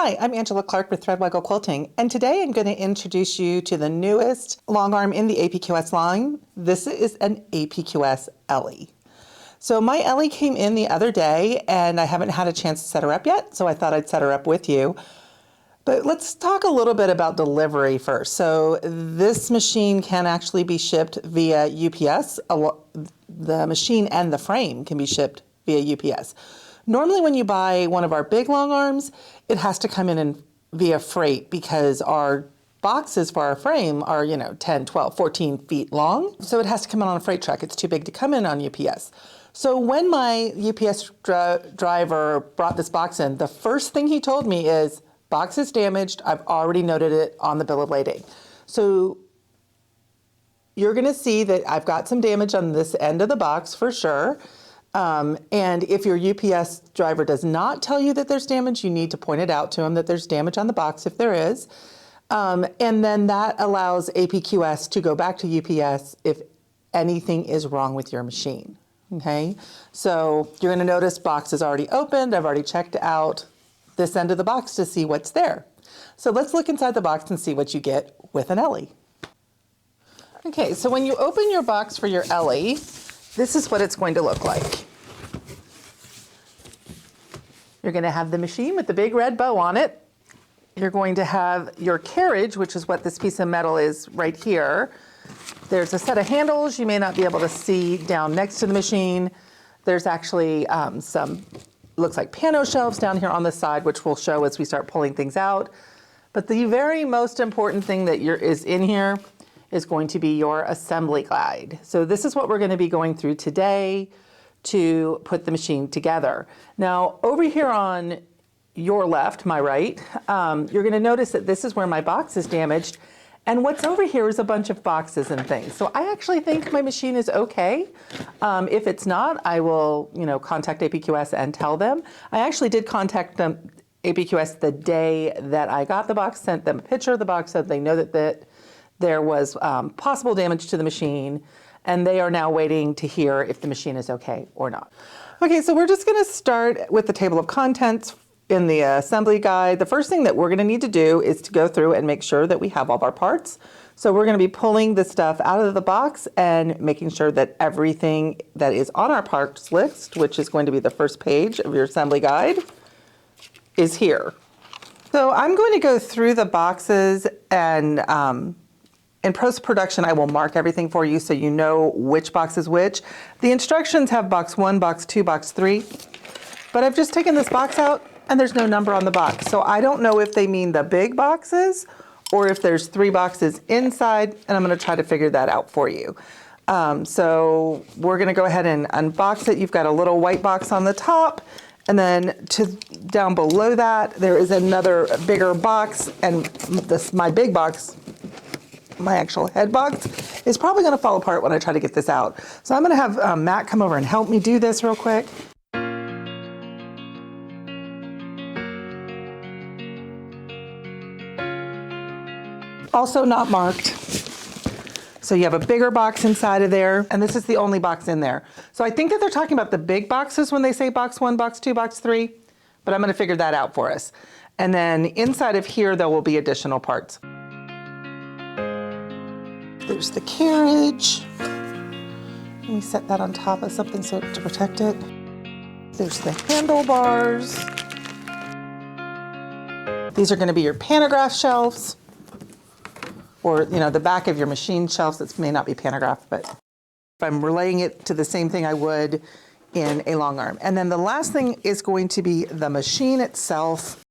Hi, I'm Angela Clark with Threadwaggle Quilting, and today I'm going to introduce you to the newest long arm in the APQS line. This is an APQS Ellie. So my Ellie came in the other day, and I haven't had a chance to set her up yet, so I thought I'd set her up with you. But let's talk a little bit about delivery first. So this machine can actually be shipped via UPS. The machine and the frame can be shipped via UPS. Normally when you buy one of our big long arms, it has to come in via freight because our boxes for our frame are, 10, 12, 14 feet long. So it has to come in on a freight truck. It's too big to come in on UPS. So when my UPS driver brought this box in, the first thing he told me is, box is damaged. I've already noted it on the bill of lading. So you're gonna see that I've got some damage on this end of the box for sure. And if your UPS driver does not tell you that there's damage, you need to point it out to him that there's damage on the box if there is. And then that allows APQS to go back to UPS if anything is wrong with your machine, okay? So you're gonna notice box is already opened. I've already checked out this end of the box to see what's there. So let's look inside the box and see what you get with an Ellie. Okay, so when you open your box for your Ellie, this is what it's going to look like. You're going to have the machine with the big red bow on it. You're going to have your carriage, which is what this piece of metal is right here. There's a set of handles you may not be able to see down next to the machine. There's actually some, looks like pano shelves down here on the side, which we'll show as we start pulling things out. But the very most important thing that is in here is going to be your assembly guide. So this is what we're going to be going through today to put the machine together. Now, over here on your left, my right, you're going to notice that this is where my box is damaged. And what's over here is a bunch of boxes and things. So I actually think my machine is okay. If it's not, I will, contact APQS and tell them. I actually did contact them, APQS, the day that I got the box, sent them a picture of the box so they know that there was possible damage to the machine, and they are now waiting to hear if the machine is okay or not. Okay, so we're just gonna start with the table of contents in the assembly guide. The first thing that we're gonna need to do is to go through and make sure that we have all of our parts. So we're gonna be pulling the stuff out of the box and making sure that everything that is on our parts list, which is going to be the first page of your assembly guide, is here. So I'm going to go through the boxes and in post-production, I will mark everything for you so you know which box is which. The instructions have box 1, box 2, box 3, but I've just taken this box out and there's no number on the box. So I don't know if they mean the big boxes or if there's 3 boxes inside, and I'm gonna try to figure that out for you. So we're gonna go ahead and unbox it. You've got a little white box on the top, and then down below that, there is another bigger box, and my big box, my actual head box, is probably going to fall apart when I try to get this out. So I'm going to have Matt come over and help me do this real quick. Also not marked. So you have a bigger box inside of there, and this is the only box in there. So I think that they're talking about the big boxes when they say box 1, box 2, box 3, but I'm going to figure that out for us. And then inside of here, there will be additional parts. There's the carriage. Let me set that on top of something to protect it. There's the handlebars. These are going to be your pantograph shelves, or the back of your machine shelves. That may not be pantograph, but if I'm relaying it to the same thing I would in a long arm. And then the last thing is going to be the machine itself.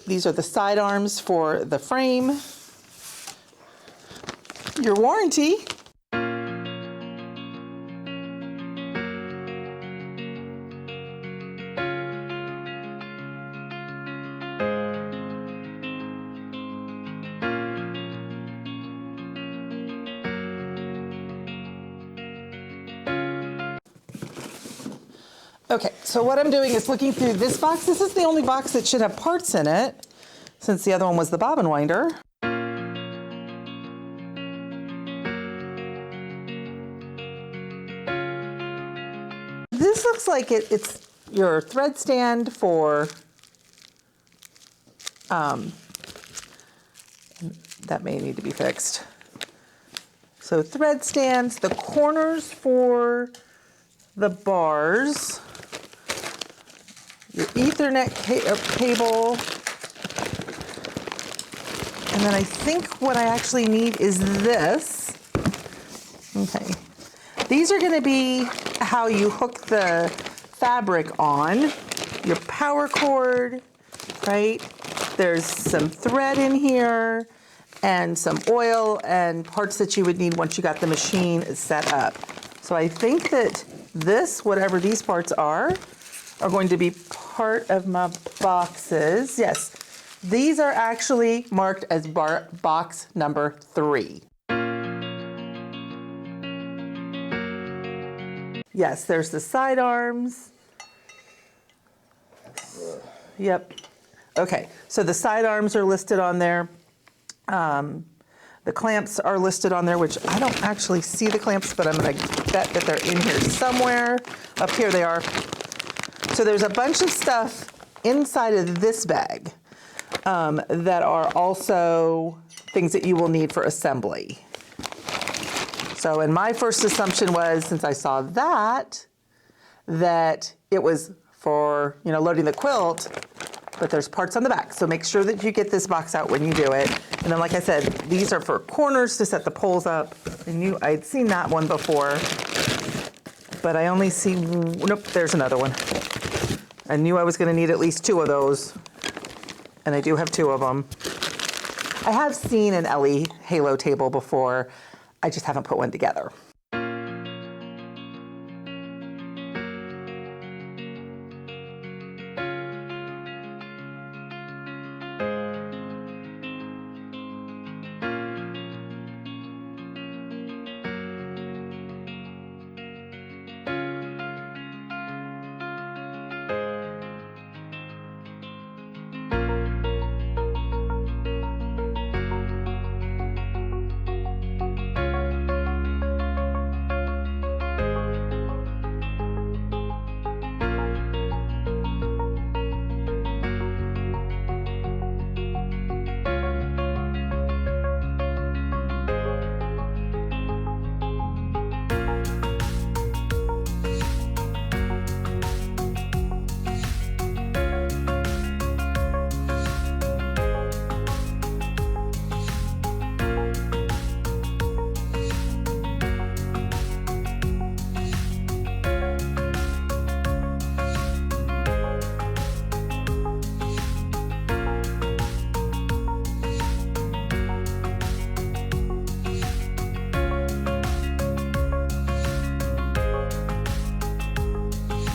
These are the side arms for the frame. Your warranty. Okay, so what I'm doing is looking through this box. This is the only box that should have parts in it, since the other one was the bobbin winder. This looks like it's your thread stand for That may need to be fixed. So thread stands, the corners for the bars, your Ethernet cable, and then I think what I actually need is this. Okay. These are going to be how you hook the fabric on. Your power cord, right? There's some thread in here and some oil and parts that you would need once you got the machine set up. So I think that this, whatever these parts are going to be part of my boxes. Yes, these are actually marked as box number 3. Yes, there's the side arms. Yep. Okay, so the side arms are listed on there. The clamps are listed on there, which I don't actually see the clamps, but I'm going to bet that they're in here somewhere. Up here they are. So there's a bunch of stuff inside of this bag that are also things that you will need for assembly. So, and my first assumption was, since I saw that it was for, loading the quilt, but there's parts on the back. So make sure that you get this box out when you do it. And then, like I said, these are for corners to set the poles up. I'd seen that one before, but I only see, nope, there's another one. I knew I was gonna need at least 2 of those, and I do have 2 of them. I have seen an Ellie Halo table before. I just haven't put one together.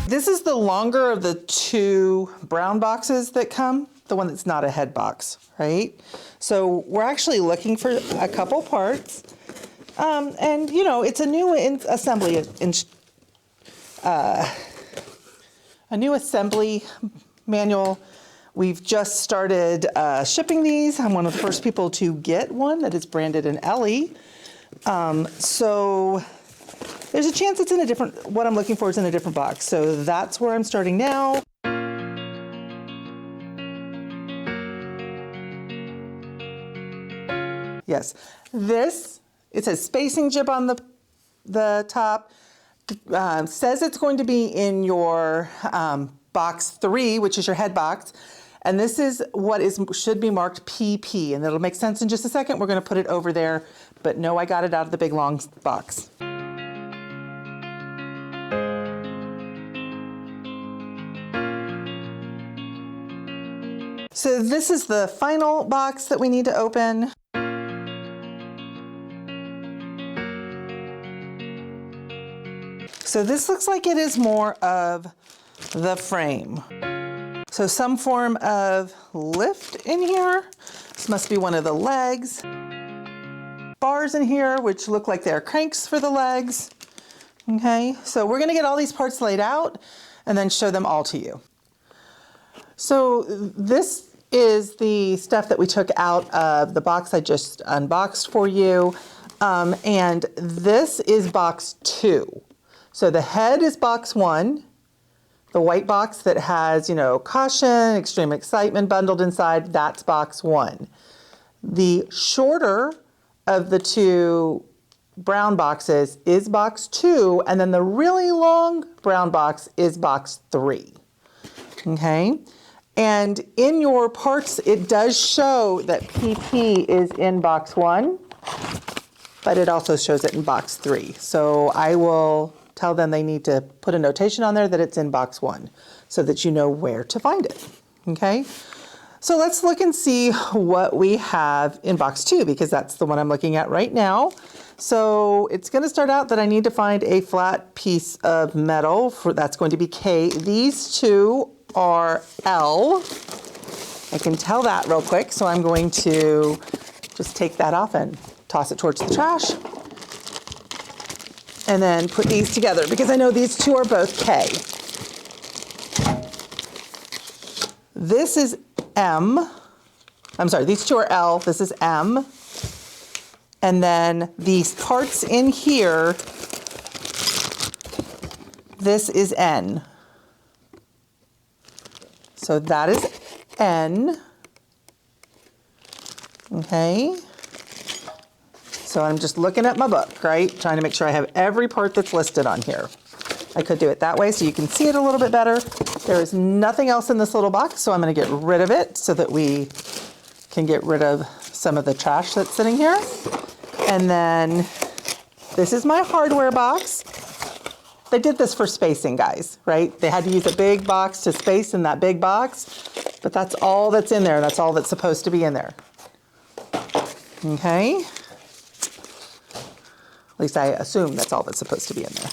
This is the longer of the 2 brown boxes that come, the one that's not a head box, right? So we're actually looking for a couple parts. And it's a new assembly, a new assembly manual. We've just started shipping these. I'm one of the first people to get one that is branded an Ellie. So there's a chance it's in a different, what I'm looking for is in a different box. So that's where I'm starting now. Yes, it says spacing jib on the top. Says it's going to be in your box 3, which is your head box. And this is what should be marked PP, and it'll make sense in just a second. We're going to put it over there, but no, I got it out of the big long box. So this is the final box that we need to open. So this looks like it is more of the frame. So some form of lift in here. This must be one of the legs. Bars in here, which look like they're cranks for the legs. Okay, so we're gonna get all these parts laid out and then show them all to you. So this is the stuff that we took out of the box I just unboxed for you. And this is box 2. So the head is box 1, The white box that has, you know, caution, extreme excitement bundled inside, that's box 1. The shorter of the two brown boxes is box 2, and then the really long brown box is box 3. Okay? And in your parts, it does show that PP is in box 1, but it also shows it in box 3. So I will tell them they need to put a notation on there that it's in box 1 so that you know where to find it. Okay? So let's look and see what we have in box 2, because that's the one I'm looking at right now. So it's going to start out that I need to find a flat piece of metal. That's going to be K. These two are L. I can tell that real quick, so I'm going to just take that off and toss it towards the trash. And then put these together, because I know these two are both K. This is M. I'm sorry, these two are L, this is M. And then these parts in here, this is N. So that is N. Okay. So I'm just looking at my book, right? Trying to make sure I have every part that's listed on here. I could do it that way so you can see it a little bit better. There is nothing else in this little box, so I'm going to get rid of it so that we can get rid of some of the trash that's sitting here. And then this is my hardware box. They did this for spacing, guys, right? They had to use a big box to space in that big box, but that's all that's in there. That's all that's supposed to be in there. Okay. At least I assume that's all that's supposed to be in there.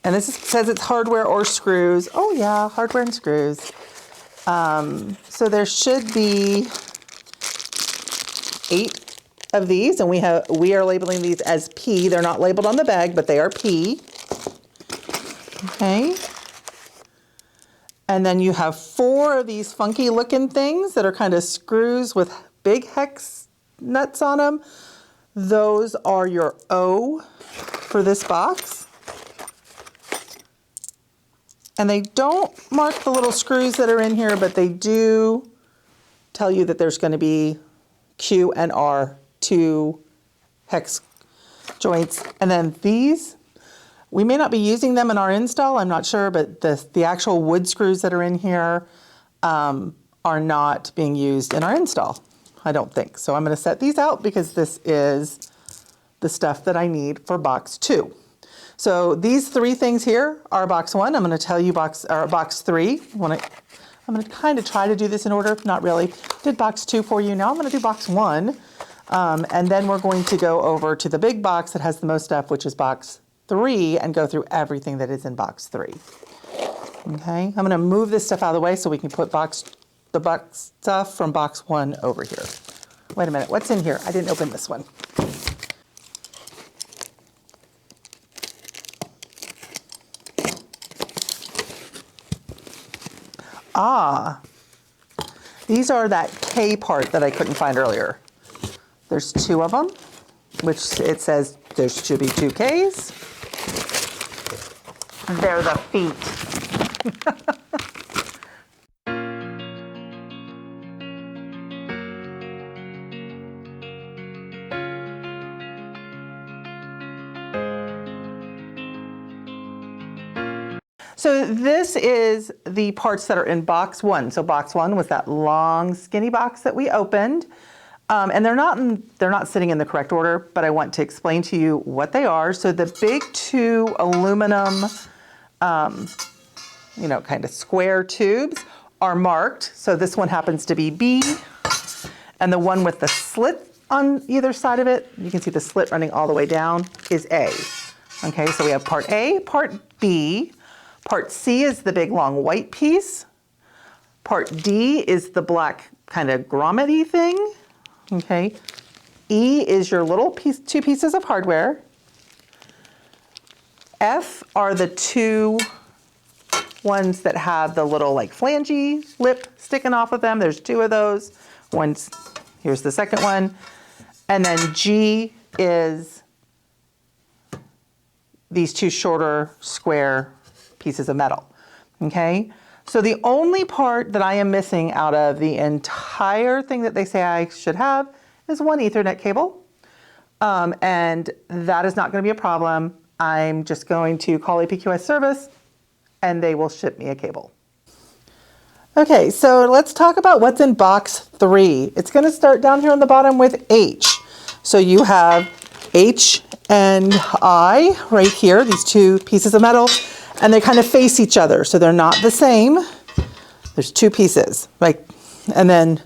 And says it's hardware or screws. Oh yeah, hardware and screws. So there should be 8 of these, and we are labeling these as P. They're not labeled on the bag, but they are P. Okay. And then you have 4 of these funky looking things that are kind of screws with big hex nuts on them. Those are your O for this box. And they don't mark the little screws that are in here, but they do tell you that there's going to be Q and R, 2 hex joints. And then these, we may not be using them in our install, I'm not sure, but the actual wood screws that are in here are not being used in our install. I don't think. So I'm going to set these out because this is the stuff that I need for box 2. So these 3 things here are box 1. I'm going to tell you box 3. I'm going to kind of try to do this in order, not really. Did box 2 for you. Now I'm going to do box 1. And then we're going to go over to the big box that has the most stuff, which is box 3, and go through everything that is in box 3. Okay, I'm going to move this stuff out of the way so we can put the box stuff from box 1 over here. Wait a minute, what's in here? I didn't open this one. Ah, these are that K part that I couldn't find earlier. There's 2 of them, which it says there should be 2 Ks. They're the feet. So this is the parts that are in box 1. So box 1 was that long skinny box that we opened. And they're not sitting in the correct order, but I want to explain to you what they are. So the big 2 aluminum, kind of square tubes are marked. So this one happens to be B, and the one with the slit on either side of it, you can see the slit running all the way down, is A. Okay, so we have part A, part B. Part C is the big long white piece. Part D is the black kind of grommet-y thing. Okay. E is your little 2 pieces of hardware. F are the 2 ones that have the little like flangey lip sticking off of them. There's 2 of those. Here's the second one. And then G is these 2 shorter square pieces of metal. Okay, so the only part that I am missing out of the entire thing that they say I should have is one Ethernet cable. And that is not going to be a problem. I'm just going to call APQS service and they will ship me a cable. Okay, so let's talk about what's in box 3. It's going to start down here on the bottom with H. So you have H and I right here, these two pieces of metal, and they kind of face each other. So they're not the same. There's two pieces, right? And then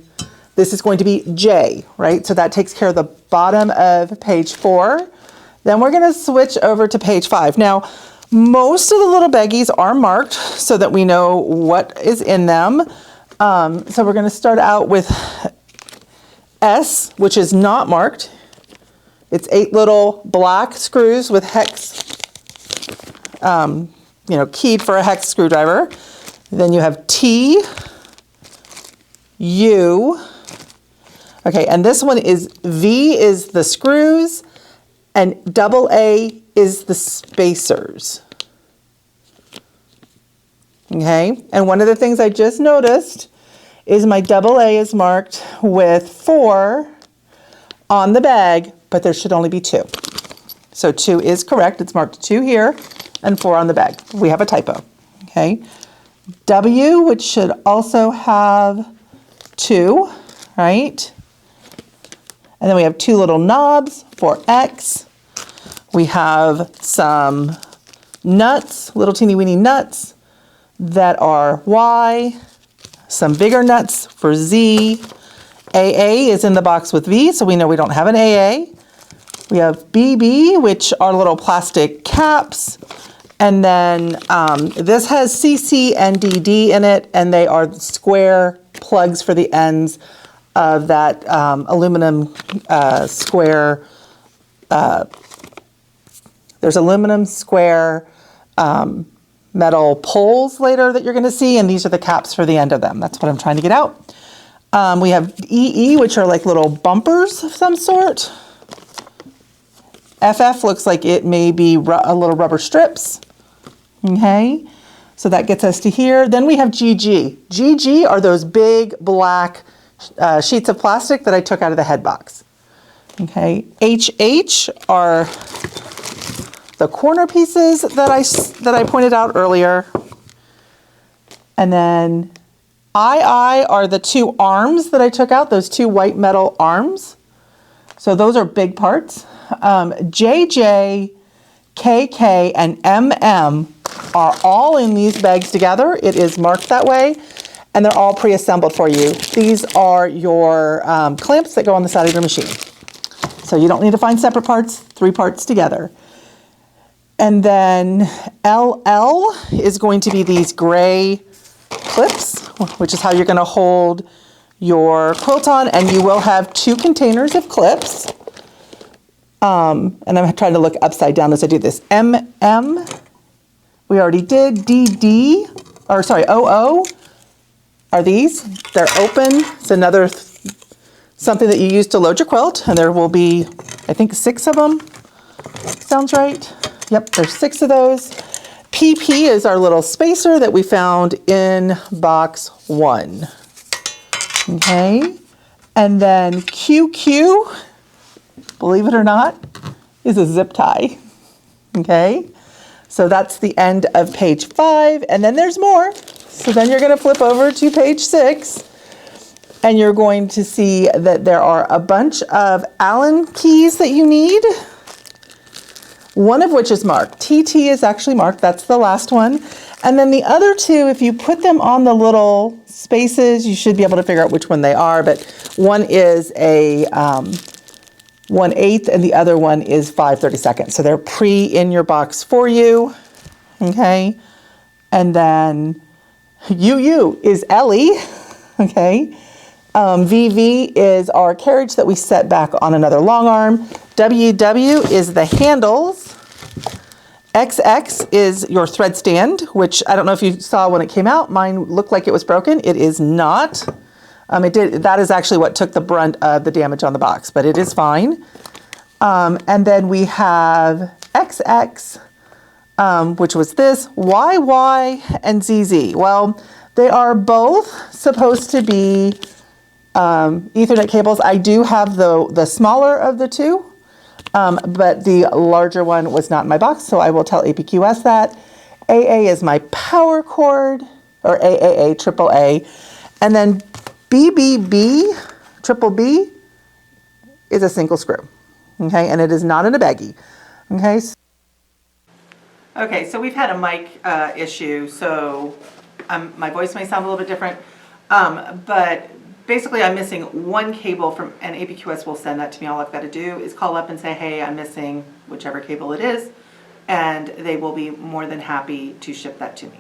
this is going to be J, right? So that takes care of the bottom of page 4. Then we're going to switch over to page 5. Now, most of the little baggies are marked so that we know what is in them. So we're going to start out with S, which is not marked. It's 8 little black screws with hex, keyed for a hex screwdriver. Then you have T, U. Okay, and this one is V is the screws, and double A is the spacers. Okay, and one of the things I just noticed is my double A is marked with 4 on the bag, but there should only be 2. So 2 is correct. It's marked 2 here and 4 on the bag. We have a typo. Okay, W, which should also have 2, right? And then we have 2 little knobs for X. We have some nuts, little teeny weeny nuts that are Y. Some bigger nuts for Z. AA is in the box with V, so we know we don't have an AA. We have BB, which are little plastic caps. And then this has CC and DD in it, and they are square plugs for the ends of that aluminum square. There's aluminum square metal poles later that you're going to see, and these are the caps for the end of them. That's what I'm trying to get out. We have EE, which are like little bumpers of some sort. FF looks like it may be a little rubber strips. Okay, so that gets us to here. Then we have GG. GG are those big black sheets of plastic that I took out of the head box. Okay, HH are the corner pieces that I pointed out earlier. And then II are the 2 arms that I took out, those 2 white metal arms. So those are big parts. JJ, KK, and MM are all in these bags together. It is marked that way, and they're all pre-assembled for you. These are your clamps that go on the side of your machine. So you don't need to find separate parts, 3 parts together. And then LL is going to be these gray clips, which is how you're going to hold your quilt on, and you will have 2 containers of clips. And I'm trying to look upside down as I do this. MM, we already did. DD, or sorry, OO are these. They're open. It's another something that you use to load your quilt, and there will be, I think, 6 of them. Sounds right. Yep, there's 6 of those. PP is our little spacer that we found in box 1. Okay, and then QQ, believe it or not, is a zip tie. Okay, so that's the end of page 5, and then there's more. So then you're going to flip over to page 6, and you're going to see that there are a bunch of Allen keys that you need. One of which is marked. TT is actually marked. That's the last one. And then the other 2, if you put them on the little spaces, you should be able to figure out which one they are. But one is a 1/8 and the other one is 5/32. So they're in your box for you. Okay. And then UU is Ellie. Okay. VV is our carriage that we set back on another long arm. WW is the handles. XX is your thread stand, which I don't know if you saw when it came out. Mine looked like it was broken. It is not. It did. That is actually what took the brunt of the damage on the box, but it is fine. And then we have XX, which was this, YY and ZZ. Well, they are both supposed to be Ethernet cables. I do have the smaller of the two, but the larger one was not in my box, so I will tell APQS that. AA is my power cord, or AAA, triple A, and then BBB, triple B, is a single screw, okay, and it is not in a baggie, okay. Okay, so we've had a mic issue, so my voice may sound a little bit different, but basically I'm missing one cable from, and APQS will send that to me. All I've got to do is call up and say, hey, I'm missing whichever cable it is, and they will be more than happy to ship that to me.